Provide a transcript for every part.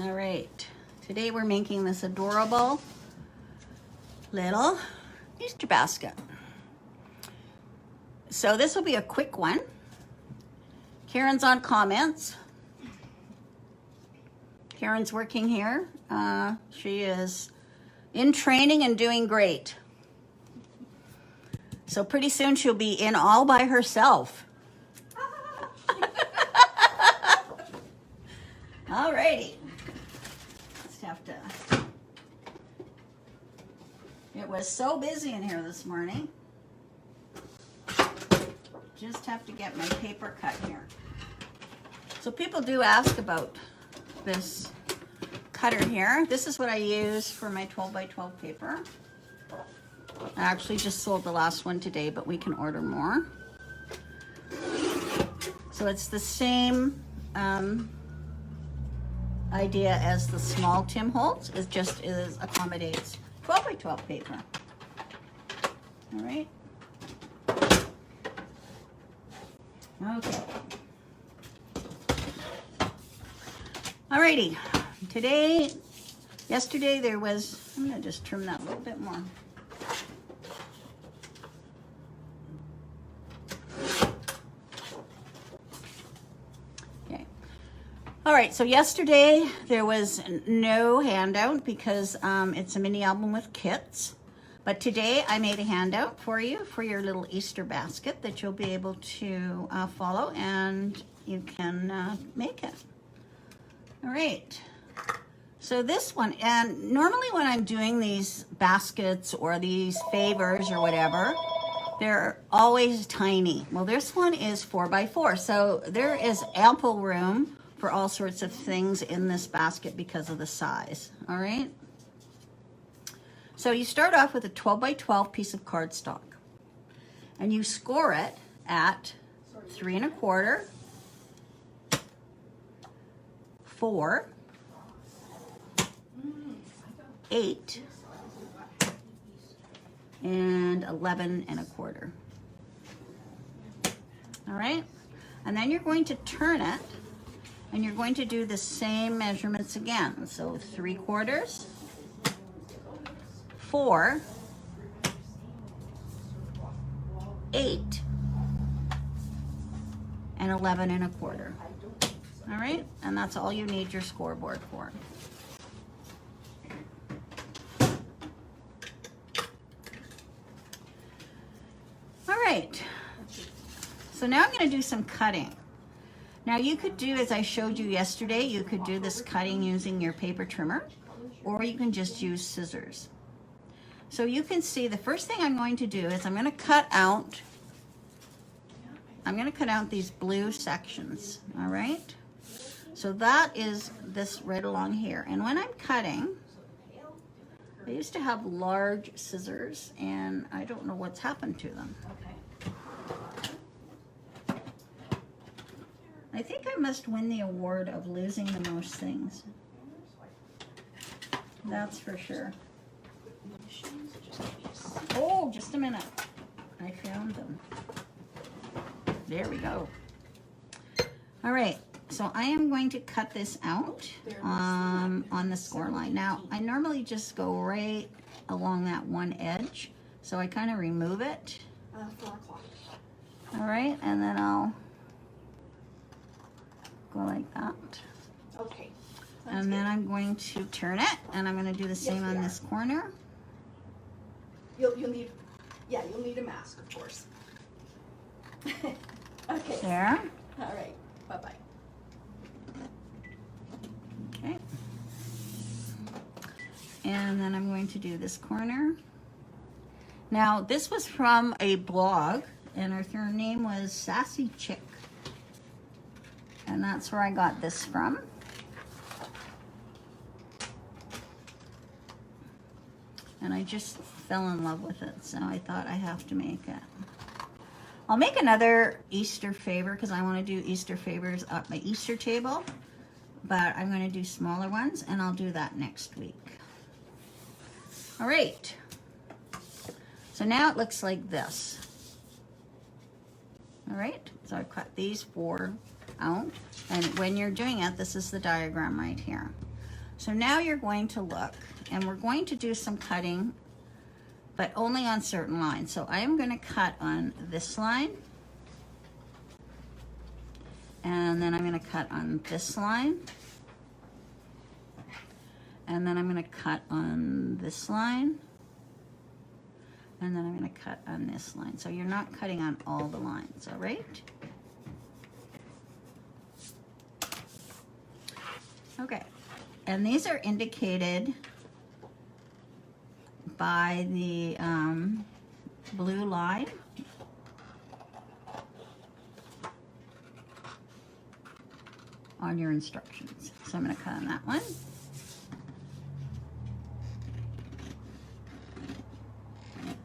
All right, today we're making this adorable little Easter basket. So this will be a quick one. Karen's on comments. Karen's working here. She is in training and doing great. So pretty soon she'll be in all by herself. All righty. Just have to. It was so busy in here this morning. Just have to get my paper cut here. So people do ask about this cutter here. This is what I use for my 12 by 12 paper. I actually just sold the last one today, but we can order more. So it's the same idea as the small Tim Holtz. It just accommodates 12 by 12 paper. All right. Okay. Alrighty. Yesterday there was, I'm gonna just trim that a little bit more. Okay. All right, so yesterday there was no handout because it's a mini album with kits. But today I made a handout for you for your little Easter basket that you'll be able to follow and you can make it. All right. So this one, and normally when I'm doing these baskets or these favors or whatever, they're always tiny. Well, this one is 4 by 4, so there is ample room for all sorts of things in this basket because of the size. All right. So you start off with a 12 by 12 piece of cardstock, and you score it at 3 1/4, 4, 8, and 11 1/4. All right, and then you're going to turn it, and you're going to do the same measurements again. So 3/4, 4, 8, and 11 1/4. All right, and that's all you need your scoreboard for. All right, so now I'm going to do some cutting. Now you could do, as I showed you yesterday, you could do this cutting using your paper trimmer, or you can just use scissors. So you can see the first thing I'm going to do is I'm going to cut out these blue sections, all right? So that is this right along here. And when I'm cutting, I used to have large scissors and I don't know what's happened to them. I think I must win the award of losing the most things. That's for sure. Oh, just a minute. I found them. There we go. All right, so I am going to cut this out on the score line. Now, I normally just go right along that one edge, so I kind of remove it. 4 o'clock. All right, and then I'll go like that. Okay. And then I'm going to turn it, and I'm going to do the same on this corner. You'll need, yeah, you'll need a mask, of course. Okay. There. All right. Bye-bye. Okay. And then I'm going to do this corner. Now, this was from a blog, and her name was Sassy Chick. And that's where I got this from. And I just fell in love with it, so I thought I have to make it. I'll make another Easter favor because I want to do Easter favors at my Easter table, but I'm going to do smaller ones, and I'll do that next week. All right. So now it looks like this. All right, so I cut these 4 out, and when you're doing it, this is the diagram right here. So now you're going to look, and we're going to do some cutting, but only on certain lines. So I am going to cut on this line, and then I'm going to cut on this line, and then I'm going to cut on this line, and then I'm going to cut on this line. So you're not cutting on all the lines, all right? Okay, and these are indicated by the blue line. On your instructions. So I'm going to cut on that one.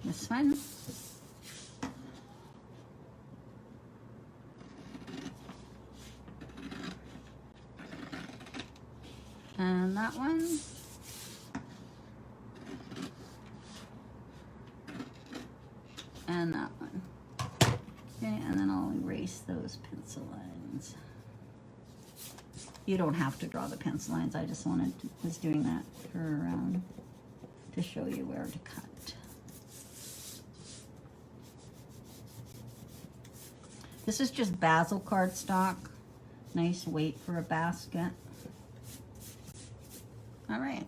This one. And that one. And that one. Okay, and then I'll erase those pencil lines. You don't have to draw the pencil lines. I just was doing that for to show you where to cut. This is just basil cardstock. Nice weight for a basket. All right.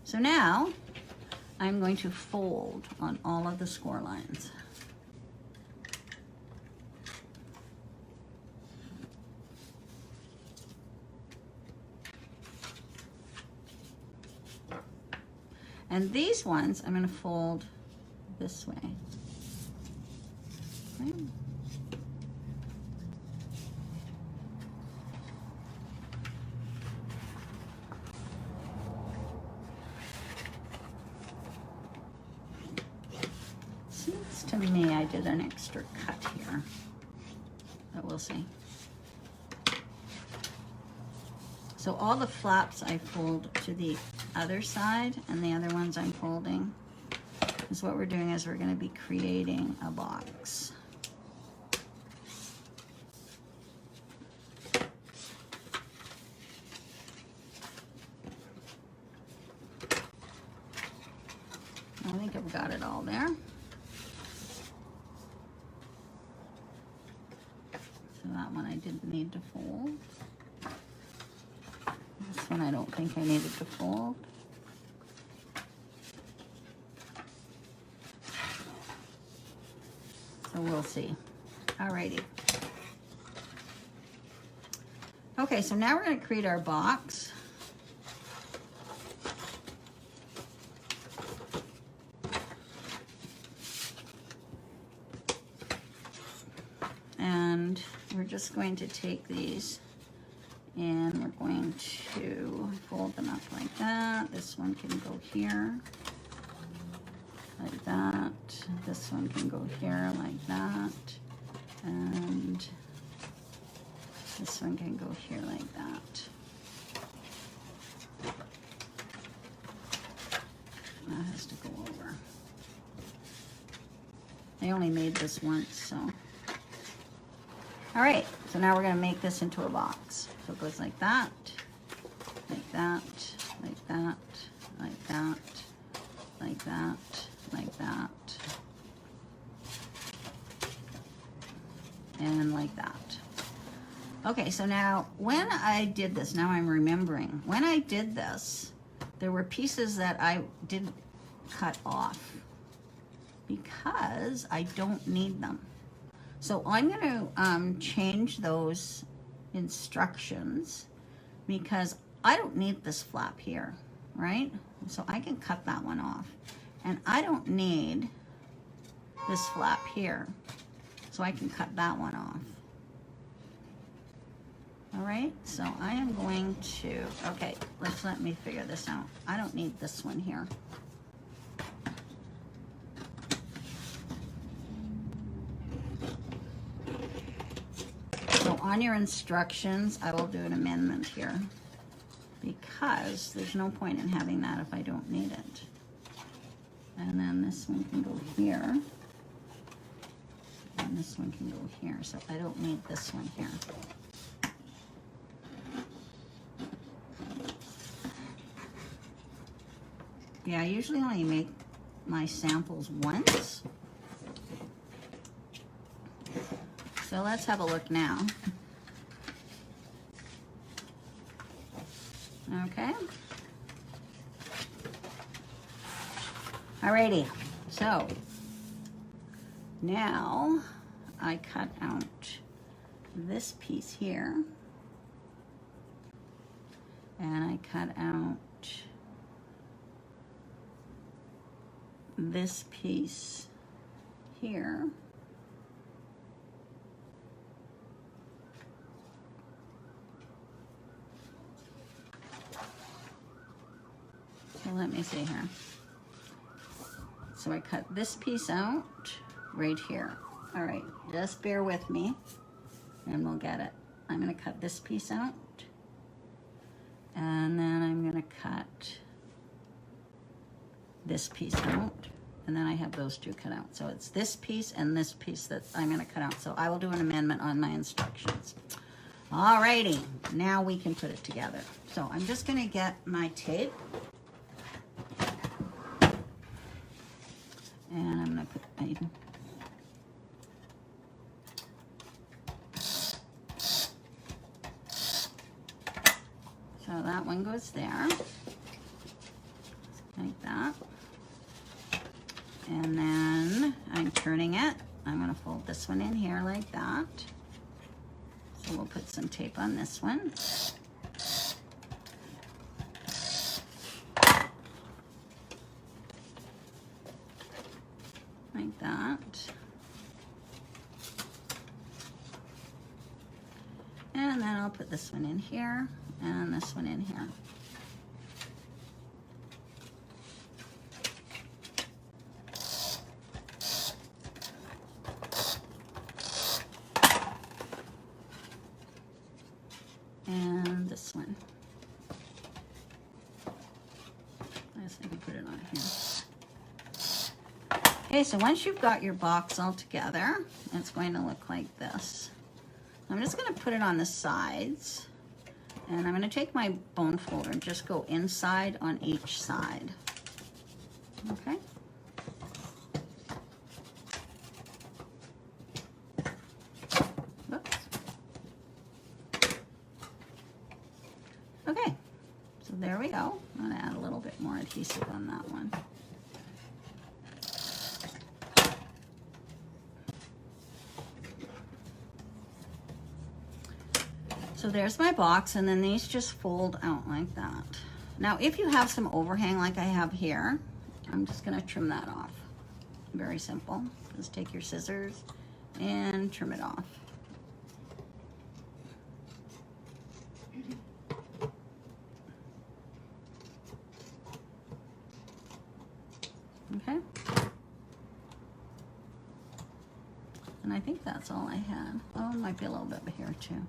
So now I'm going to fold on all of the score lines. And these ones I'm going to fold this way. Okay. Seems to me I did an extra cut here, but we'll see. So all the flaps I fold to the other side, and the other ones I'm folding. Because what we're doing is we're going to be creating a box. I think I've got it all there. So that one I didn't need to fold. This one I don't think I needed to fold. So we'll see. Alrighty. Okay, so now we're going to create our box. And we're just going to take these and we're going to fold them up like that. This one can go here, like that. This one can go here, like that. And this one can go here, like that. That has to go over. I only made this once, so. All right, so now we're gonna make this into a box. So it goes like that, like that, like that, like that, like that, like that, and like that. Okay, so now when I did this, now I'm remembering, when I did this, there were pieces that I didn't cut off because I don't need them. So I'm going to change those instructions because I don't need this flap here, right? So I can cut that one off. And I don't need this flap here, so I can cut that one off. All right, so I am going to, okay, let me figure this out. I don't need this one here. So on your instructions, I will do an amendment here because there's no point in having that if I don't need it. And then this one can go here. And this one can go here, so I don't need this one here. Yeah, I usually only make my samples once. So let's have a look now. Okay. Alrighty, so now I cut out this piece here, and I cut out this piece here. So let me see here. So I cut this piece out right here. All right, just bear with me and we'll get it. I'm gonna cut this piece out, and then I'm gonna cut this piece out, and then I have those two cut out. So it's this piece and this piece that I'm gonna cut out. So I will do an amendment on my instructions. Alrighty, now we can put it together. So I'm just gonna get my tape, and I'm gonna put my so that one goes there, like that. And then I'm turning it. I'm gonna fold this one in here like that. So we'll put some tape on this one. Like that. And then I'll put this one in here and this one in here. And this one. I guess I can put it on here. Okay, so once you've got your box all together, it's going to look like this. I'm just going to put it on the sides, and I'm going to take my bone folder and just go inside on each side. Okay. Whoops. Okay, so there we go. I'm going to add a little bit more adhesive on that one. So there's my box, and then these just fold out like that. Now, if you have some overhang like I have here, I'm just gonna trim that off. Very simple. Just take your scissors and trim it off. Okay. And I think that's all I had. Oh, it might be a little bit here too.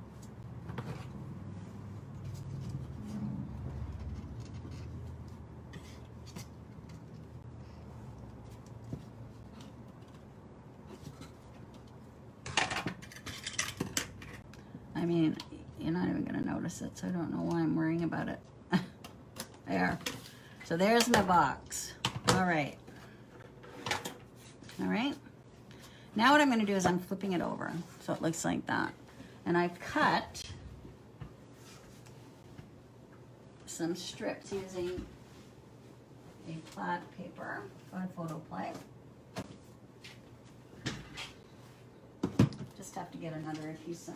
I mean, you're not even gonna notice it, so I don't know why I'm worrying about it. There. So there's my box. All right. All right. Now what I'm gonna do is I'm flipping it over so it looks like that. And I've cut some strips using a plaid paper, a photo plate. Just have to get another adhesive.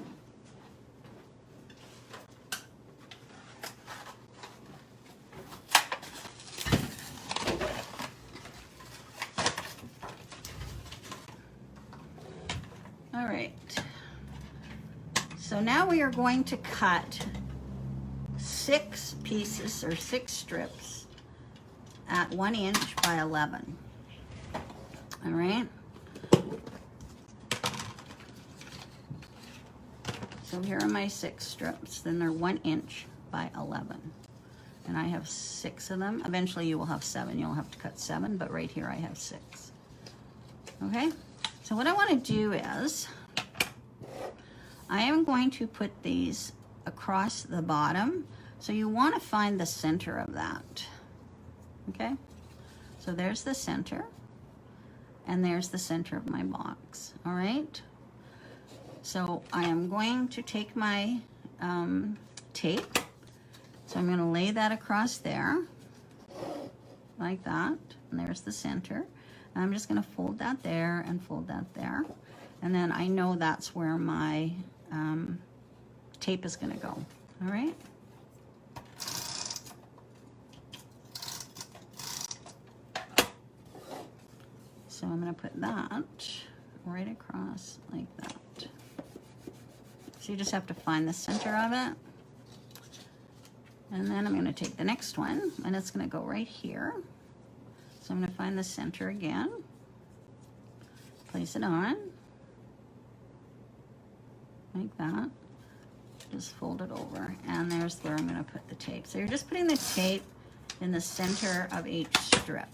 All right, so now we are going to cut 6 pieces or 6 strips at 1 inch by 11. All right. So here are my 6 strips. Then they're 1 inch by 11. And I have 6 of them. Eventually you will have 7. You'll have to cut 7, but right here I have 6. Okay. So what I want to do is, I am going to put these across the bottom. So you want to find the center of that. Okay? So there's the center, and there's the center of my box. All right. So I am going to take my tape. So I'm going to lay that across there, like that. And there's the center. And I'm just going to fold that there and fold that there. And then I know that's where my tape is going to go. All right. So I'm going to put that right across like that. So you just have to find the center of it. And then I'm going to take the next one, and it's going to go right here. So I'm going to find the center again. Place it on. Like that. Just fold it over. And there's where I'm going to put the tape. So you're just putting the tape in the center of each strip.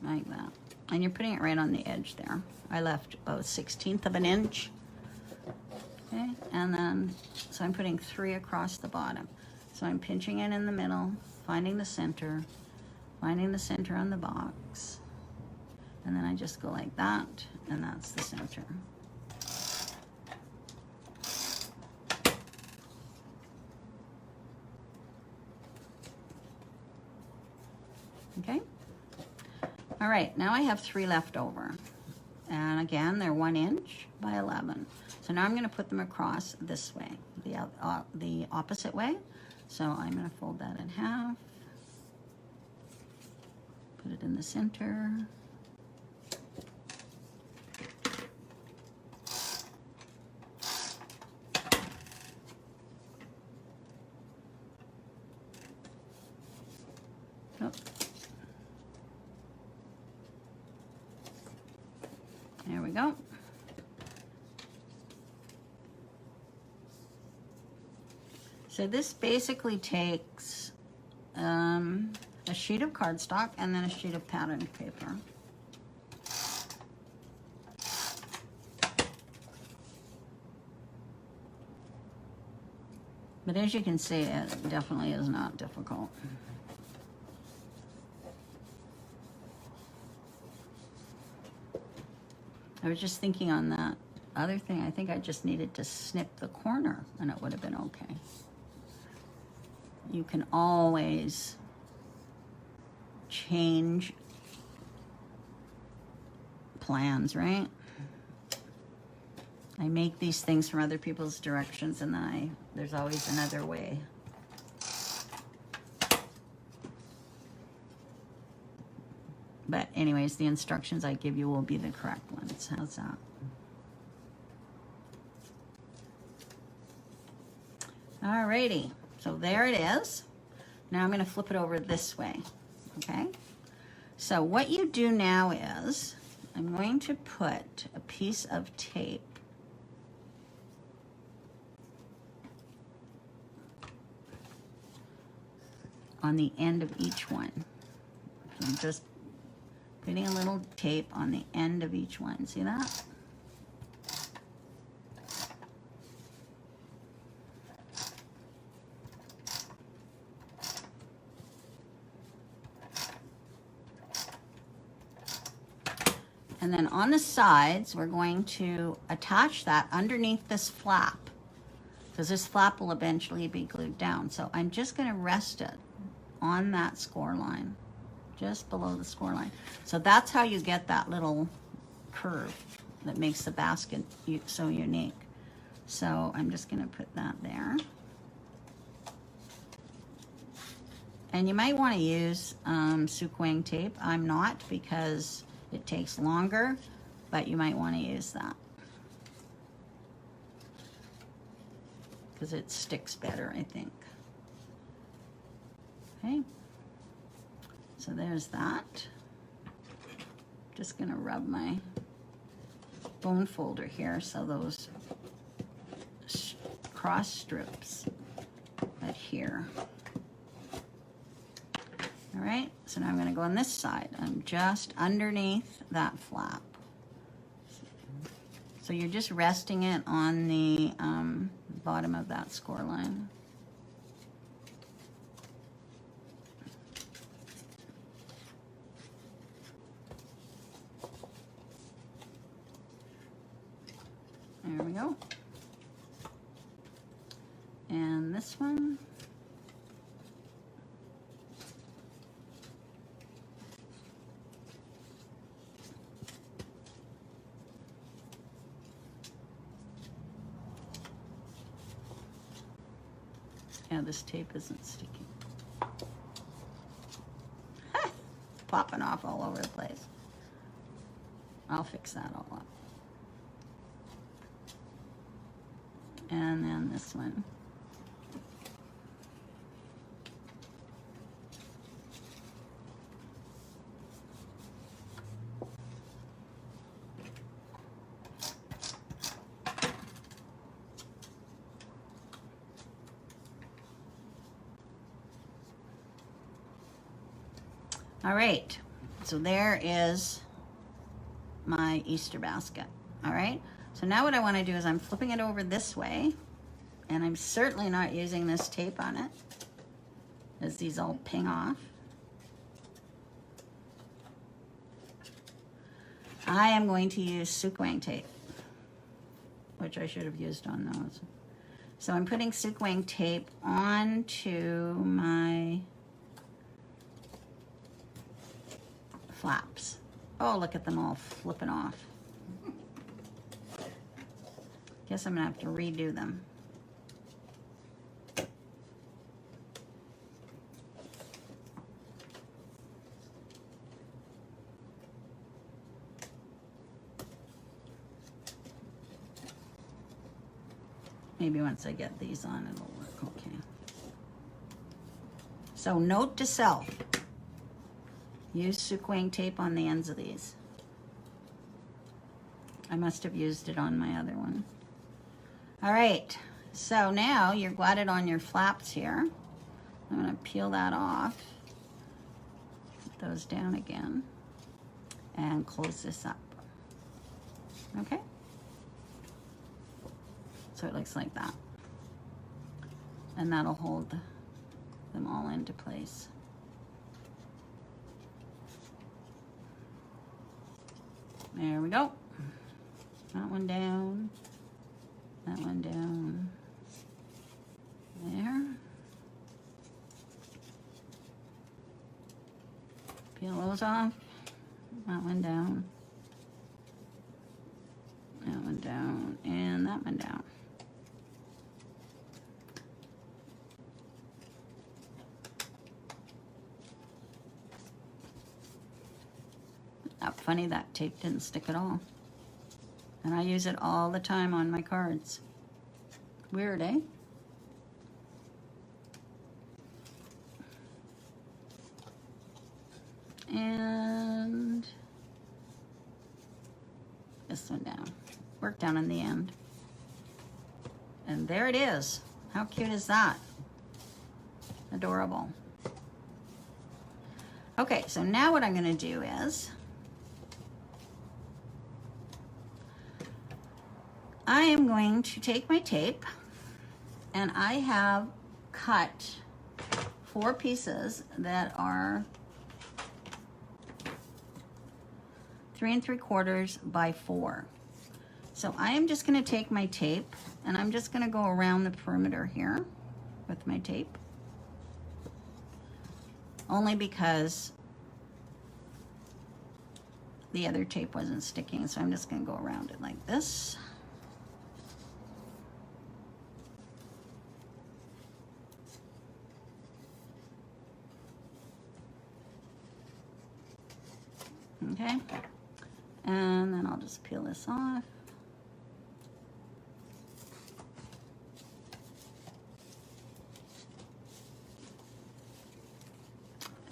Like that. And you're putting it right on the edge there. I left about 1/16 of an inch. Okay, and then, so I'm putting 3 across the bottom. So I'm pinching it in the middle, finding the center on the box. And then I just go like that, and that's the center. Okay. All right, now I have 3 left over. And again, they're 1 inch by 11. So now I'm going to put them across this way, the opposite way. So I'm going to fold that in half. Put it in the center. Oh. There we go. So this basically takes a sheet of cardstock and then a sheet of pattern paper. But as you can see, it definitely is not difficult. I was just thinking on that other thing, I think I just needed to snip the corner and it would have been okay. You can always change plans, right? I make these things from other people's directions, and then there's always another way. But anyways, the instructions I give you will be the correct ones. How's that? Alrighty, so there it is. Now I'm going to flip it over this way, okay? So what you do now is, I'm going to put a piece of tape on the end of each one. So I'm just putting a little tape on the end of each one. See that? And then on the sides, we're going to attach that underneath this flap, because this flap will eventually be glued down. So I'm just going to rest it on that score line, just below the score line. So that's how you get that little curve that makes the basket so unique. So I'm just going to put that there. And you might want to use Suquang tape. I'm not, because it takes longer, but you might want to use that because it sticks better, I think. Okay, so there's that. Just gonna rub my bone folder here so those cross strips adhere. All right, so now I'm gonna go on this side. I'm just underneath that flap. So you're just resting it on the bottom of that score line. go. And this one. Yeah, this tape isn't sticking. Popping off all over the place. I'll fix that all up. And then this one. All right, so there is my Easter basket. All right, so now what I want to do is I'm flipping it over this way, and I'm certainly not using this tape on it, as these all ping off. I am going to use Sukewang tape, which I should have used on those. So I'm putting Sukewang tape onto my flaps. Oh, look at them all flipping off. Guess I'm gonna have to redo them. Maybe once I get these on, it'll work okay. So note to self. Use Sukewang tape on the ends of these. I must have used it on my other one. All right, so now you're got it on your flaps here. I'm gonna peel that off, put those down again, and close this up. Okay? So it looks like that. And that'll hold them all into place. There we go. That one down. That one down. There. Peel those off. That one down. That one down. And that one down. Funny, that tape didn't stick at all. And I use it all the time on my cards. Weird, eh? And this one down. Work down in the end. And there it is. How cute is that? Adorable. Okay, so now what I'm gonna do is I am going to take my tape, and I have cut 4 pieces that are 3 3/4 by 4. So I am just going to take my tape, and I'm just going to go around the perimeter here with my tape, only because the other tape wasn't sticking. So I'm just going to go around it like this. Okay, and then I'll just peel this off.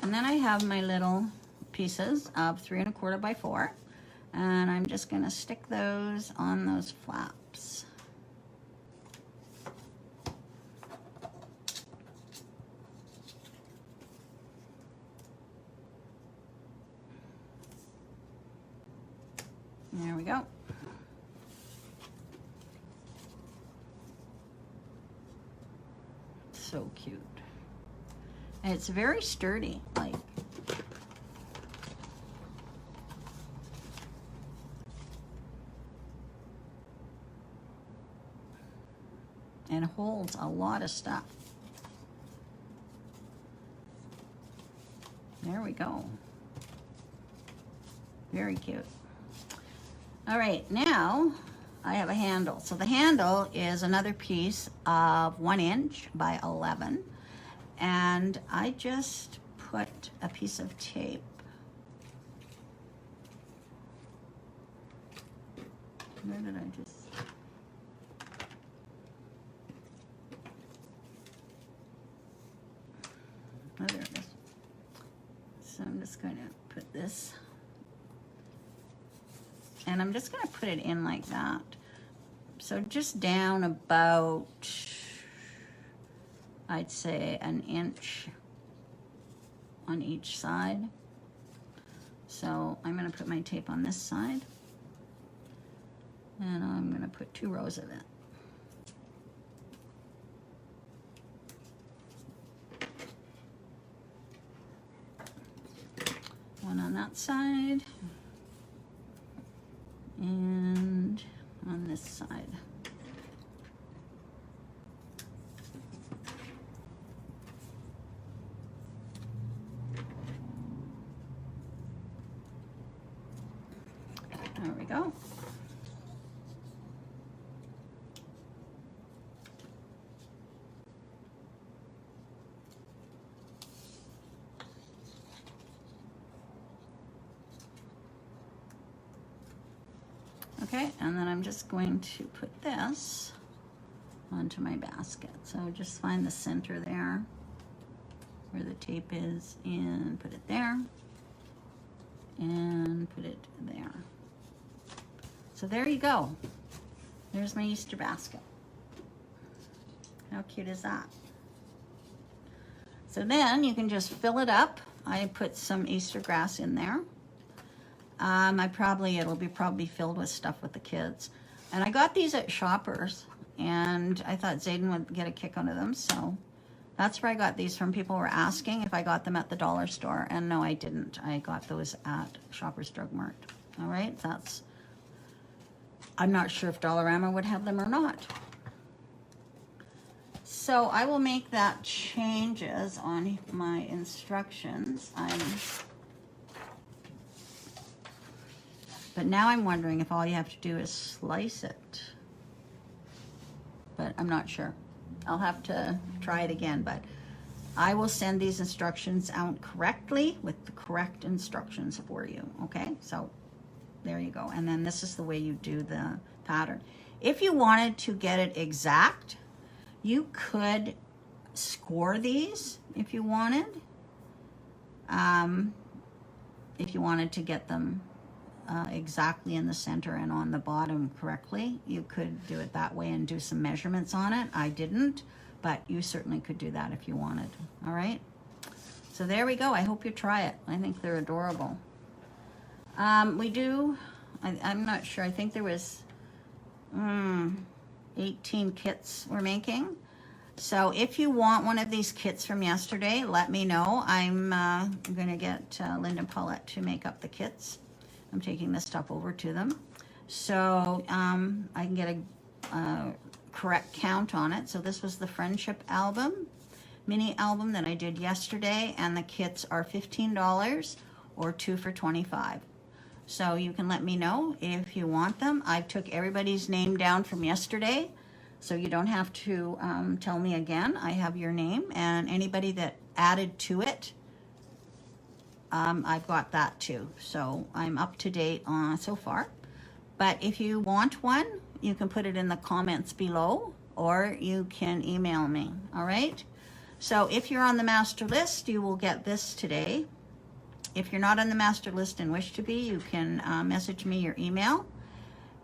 And then I have my little pieces of 3 1/4 by 4, and I'm just gonna stick those on those flaps. There we go. So cute. And it's very sturdy, like. and holds a lot of stuff. There we go. Very cute. All right, now I have a handle. So the handle is another piece of 1 inch by 11. And I just put a piece of tape. Where did I just? Oh, there it is. So I'm just going to put this, and I'm just going to put it in like that. So just down about, I'd say 1 inch on each side. So I'm going to put my tape on this side, and I'm going to put 2 rows of it. One on that side and on this side. There we go. Okay, and then I'm just going to put this onto my basket. So just find the center there where the tape is and put it there and put it there. So there you go. There's my Easter basket. How cute is that? So then you can just fill it up. I put some Easter grass in there. It'll be probably filled with stuff with the kids. And I got these at Shoppers, and I thought Zayden would get a kick out of them, so that's where I got these from. People were asking if I got them at the dollar store, and no, I didn't. I got those at Shoppers Drug Mart. All right, I'm not sure if Dollarama would have them or not. So I will make that changes on my instructions. But now I'm wondering if all you have to do is slice it. But I'm not sure. I'll have to try it again, but I will send these instructions out correctly with the correct instructions for you, okay? So there you go. And then this is the way you do the pattern. If you wanted to get it exact, you could score these if you wanted. If you wanted to get them exactly in the center and on the bottom correctly, you could do it that way and do some measurements on it. I didn't, but you certainly could do that if you wanted. All right, so there we go. I hope you try it. I think they're adorable. I'm not sure, I think there was 18 kits we're making. So if you want one of these kits from yesterday, let me know. I'm gonna get Linda and Paulette to make up the kits. I'm taking this stuff over to them, so I can get a correct count on it. So this was the Friendship album, mini album that I did yesterday, and the kits are $15 or 2 for $25. So you can let me know if you want them. I took everybody's name down from yesterday, so you don't have to tell me again. I have your name, and anybody that added to it, I've got that too. So I'm up to date so far. But if you want one, you can put it in the comments below, or you can email me. All right. So if you're on the master list, you will get this today. If you're not on the master list and wish to be, you can message me your email.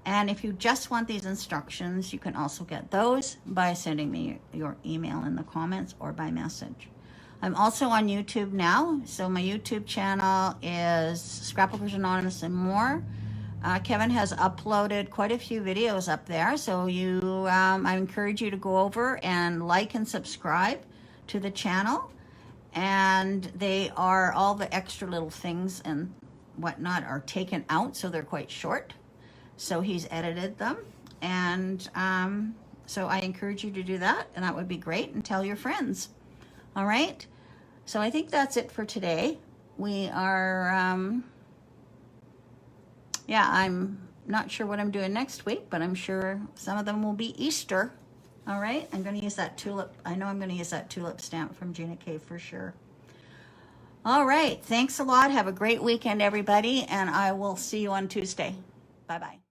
And if you just want these instructions, you can also get those by sending me your email in the comments or by message. I'm also on YouTube now, so my YouTube channel is Scrapbookers Anonymous and more. Kevin has uploaded quite a few videos up there, so I encourage you to go over and like and subscribe to the channel. And all the extra little things and whatnot are taken out, so they're quite short. So he's edited them, and So I encourage you to do that, and that would be great, and tell your friends. All right? So I think that's it for today. We are, yeah, I'm not sure what I'm doing next week, but I'm sure some of them will be Easter. All right? I'm going to use that tulip. I know I'm going to use that tulip stamp from Gina K for sure. All right. Thanks a lot. Have a great weekend, everybody, and I will see you on Tuesday. Bye-bye.